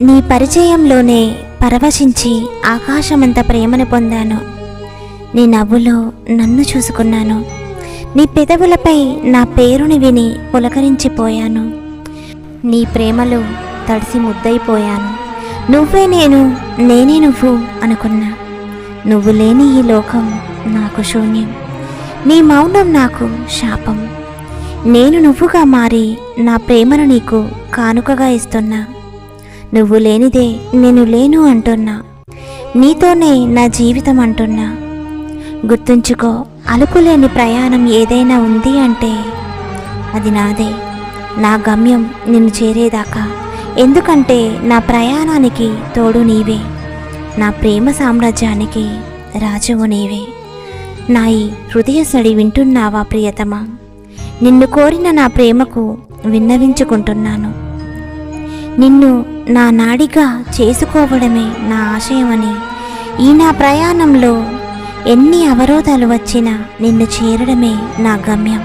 నీ పరిచయంలోనే పరవశించి ఆకాశమంత ప్రేమను పొందాను. నీ నవ్వులో నన్ను చూసుకున్నాను. నీ పెదవులపై నా పేరుని విని పులకరించిపోయాను. నీ ప్రేమలో తడిసి ముద్దయిపోయాను. నువ్వే నేను, నేనే నువ్వు అనుకున్నా. నువ్వు లేని ఈ లోకం నాకు శూన్యం. నీ మౌనం నాకు శాపం. నేను నువ్వుగా మారి నా ప్రేమను నీకు కానుకగా ఇస్తున్నా. నువ్వు లేనిదే నేను లేను అంటున్నా. నీతోనే నా జీవితం అంటున్నా. గుర్తుంచుకో, అలుపులేని ప్రయాణం ఏదైనా ఉంది అంటే అది నాదే. నా గమ్యం నిన్ను చేరేదాకా. ఎందుకంటే నా ప్రయాణానికి తోడు నీవే. నా ప్రేమ సామ్రాజ్యానికి రాజువు నీవే. నా ఈ హృదయ సడి వింటున్నావా ప్రియతమా? నిన్ను కోరిన నా ప్రేమకు విన్నవించుకుంటున్నాను. నిన్ను నా నాడిగా చేసుకోవడమే నా ఆశయమని, ఈ నా ప్రయాణంలో ఎన్ని అవరోధాలు వచ్చినా నిన్ను చేరడమే నా గమ్యం.